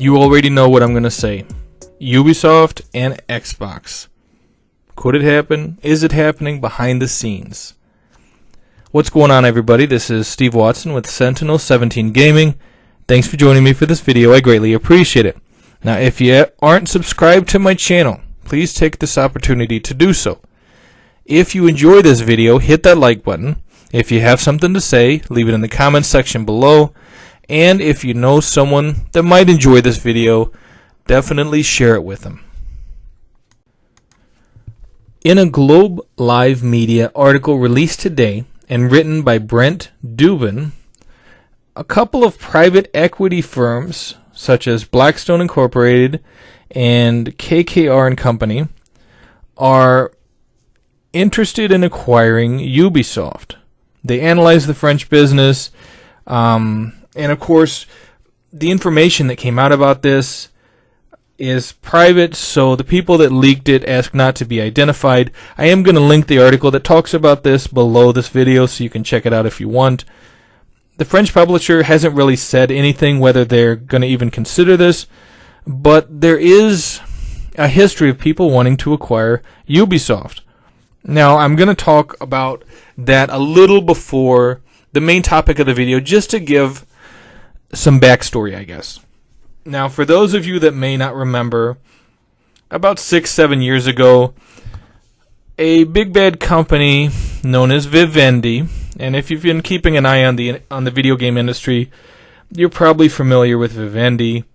You already know what I'm going to say. Ubisoft and Xbox. Could it happen? Is it happening behind the scenes? What's going on, everybody? This is Steve Watson with Sentinel 17 Gaming. Thanks for joining me for this video. I greatly appreciate it. Now, if you aren't subscribed to my channel, please take this opportunity to do so. If you enjoy this video, hit that like button. If you have something to say, leave it in the comments section below. And if you know someone that might enjoy this video, definitely share it with them. In a Globe Live Media article released today and written by Brent Dubin, a couple of private equity firms such as Blackstone Incorporated and KKR and Company are interested in acquiring Ubisoft. They analyzed the French business, and of course, the information that came out about this is private, so the people that leaked it asked not to be identified. I am going to link the article that talks about this below this video so you can check it out if you want. The French publisher hasn't really said anything whether they're going to even consider this, but there is a history of people wanting to acquire Ubisoft. Now, I'm going to talk about that a little before the main topic of the video, just to give some backstory, I guess. Now, for those of you that may not remember, about 6-7 years ago, a big bad company known as Vivendi, and if you've been keeping an eye on the video game industry, you're probably familiar with Vivendi.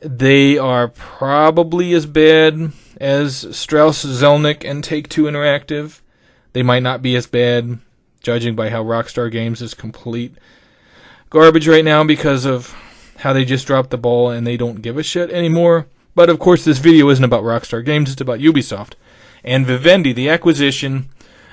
They are probably as bad as Strauss-Zelnick and Take-Two Interactive. They might not be as bad, judging by how Rockstar Games is complete garbage right now because of how they just dropped the ball and they don't give a shit anymore. But of course this video isn't about Rockstar Games, it's about Ubisoft. And Vivendi, the acquisition,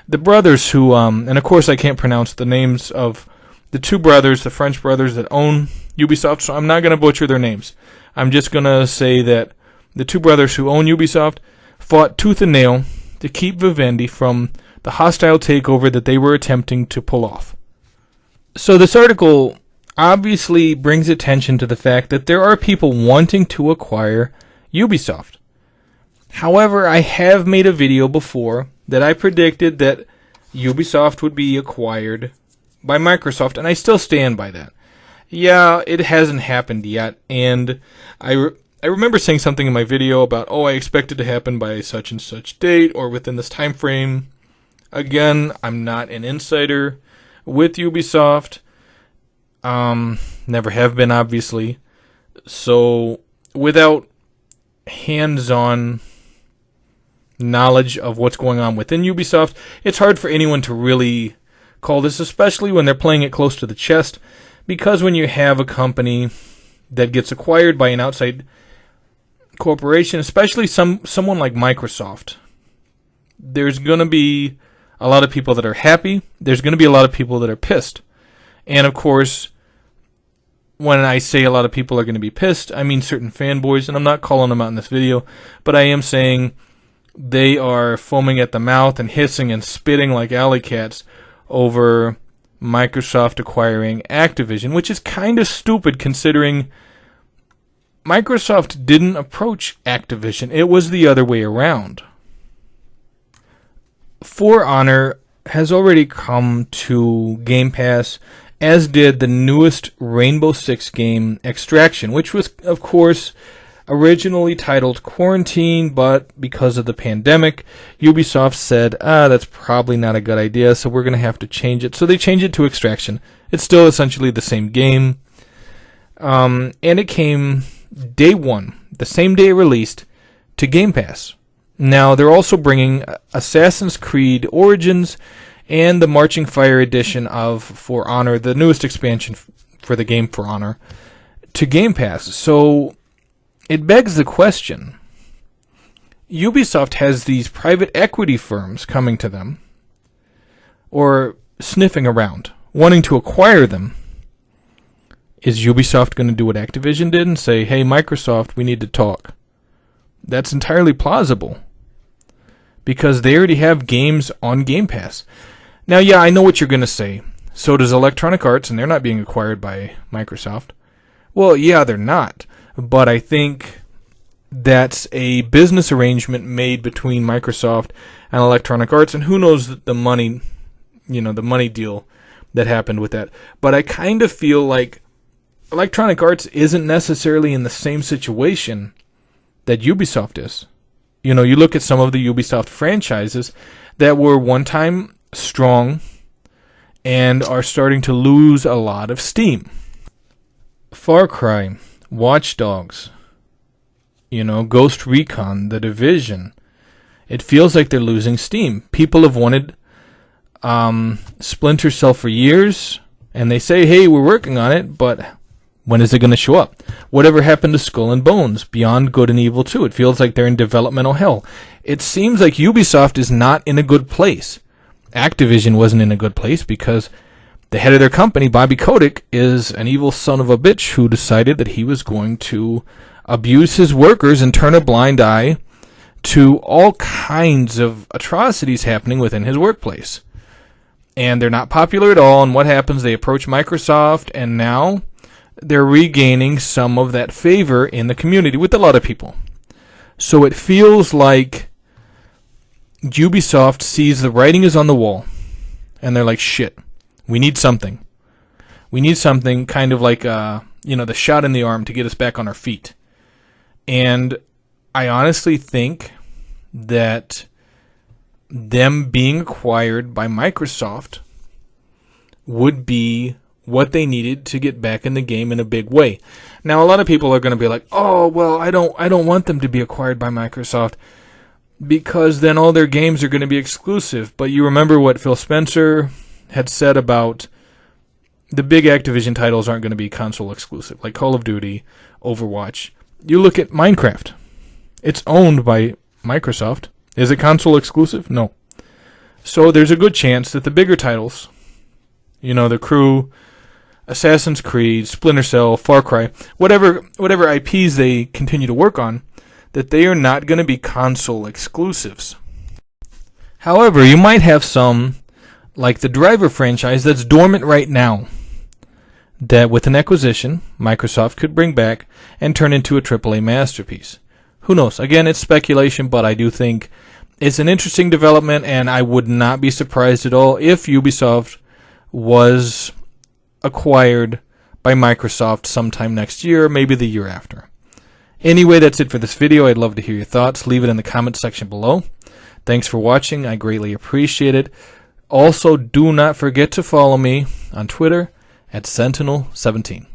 the brothers who, and of course I can't pronounce the names of the two brothers, the French brothers that own Ubisoft, so I'm not going to butcher their names. I'm just going to say that the two brothers who own Ubisoft fought tooth and nail to keep Vivendi from the hostile takeover that they were attempting to pull off. So this article obviously brings attention to the fact that there are people wanting to acquire Ubisoft. However, I have made a video before that I predicted that Ubisoft would be acquired by Microsoft, and I still stand by that. Yeah, it hasn't happened yet, and I remember saying something in my video about, I expect it to happen by such and such date, or within this time frame. Again, I'm not an insider with Ubisoft. Never have been, obviously. So, without hands-on knowledge of what's going on within Ubisoft, it's hard for anyone to really call this, especially when they're playing it close to the chest, because when you have a company that gets acquired by an outside corporation, especially someone like Microsoft, there's going to be a lot of people that are happy, there's going to be a lot of people that are pissed. And of course, when I say a lot of people are going to be pissed, I mean certain fanboys, and I'm not calling them out in this video, but I am saying they are foaming at the mouth and hissing and spitting like alley cats over Microsoft acquiring Activision, which is kind of stupid considering Microsoft didn't approach Activision. It was the other way around. For Honor has already come to GamePass, as did the newest Rainbow Six game, Extraction, which was, of course, originally titled Quarantine, but because of the pandemic, Ubisoft said, that's probably not a good idea, so we're going to have to change it. So they changed it to Extraction. It's still essentially the same game. And it came day one, the same day it released, to Game Pass. Now, they're also bringing Assassin's Creed Origins and the Marching Fire edition of For Honor, the newest expansion for the game For Honor, to Game Pass. So it begs the question, Ubisoft has these private equity firms coming to them, or sniffing around, wanting to acquire them. Is Ubisoft going to do what Activision did and say, hey, Microsoft, we need to talk? That's entirely plausible, because they already have games on Game Pass. Now, yeah, I know what you're going to say. So does Electronic Arts, and they're not being acquired by Microsoft. Well, yeah, they're not. but I think that's a business arrangement made between Microsoft and Electronic Arts, and who knows the money, the money deal that happened with that. But I kind of feel like Electronic Arts isn't necessarily in the same situation that Ubisoft is. You look at some of the Ubisoft franchises that were one time strong and are starting to lose a lot of steam. Far Cry, Watch Dogs, Ghost Recon, The Division. It feels like they're losing steam. People have wanted Splinter Cell for years, and they say, hey, we're working on it, but when is it going to show up? Whatever happened to Skull and Bones, Beyond Good and Evil 2? It feels like they're in developmental hell. It seems like Ubisoft is not in a good place. Activision wasn't in a good place because the head of their company, Bobby Kotick, is an evil son of a bitch who decided that he was going to abuse his workers and turn a blind eye to all kinds of atrocities happening within his workplace. And they're not popular at all, and what happens? They approach Microsoft, and now they're regaining some of that favor in the community with a lot of people. So it feels like Ubisoft sees the writing is on the wall, and they're like, shit, we need something. We need something kind of like, the shot in the arm to get us back on our feet. And I honestly think that them being acquired by Microsoft would be what they needed to get back in the game in a big way. Now, a lot of people are going to be like, oh, well, I don't want them to be acquired by Microsoft because then all their games are going to be exclusive. But you remember what Phil Spencer had said about the big Activision titles aren't going to be console exclusive, like Call of Duty, Overwatch. You look at Minecraft. It's owned by Microsoft. Is it console exclusive? No. So there's a good chance that the bigger titles, The Crew, Assassin's Creed, Splinter Cell, Far Cry, whatever IPs they continue to work on, that they are not going to be console exclusives. However, you might have some, like the Driver franchise, that's dormant right now, that with an acquisition, Microsoft could bring back and turn into a AAA masterpiece. Who knows? Again, it's speculation, but I do think it's an interesting development, and I would not be surprised at all if Ubisoft was acquired by Microsoft sometime next year, maybe the year after. Anyway, that's it for this video. I'd love to hear your thoughts. Leave it in the comments section below. Thanks for watching. I greatly appreciate it. Also, do not forget to follow me on Twitter at Sentinel17.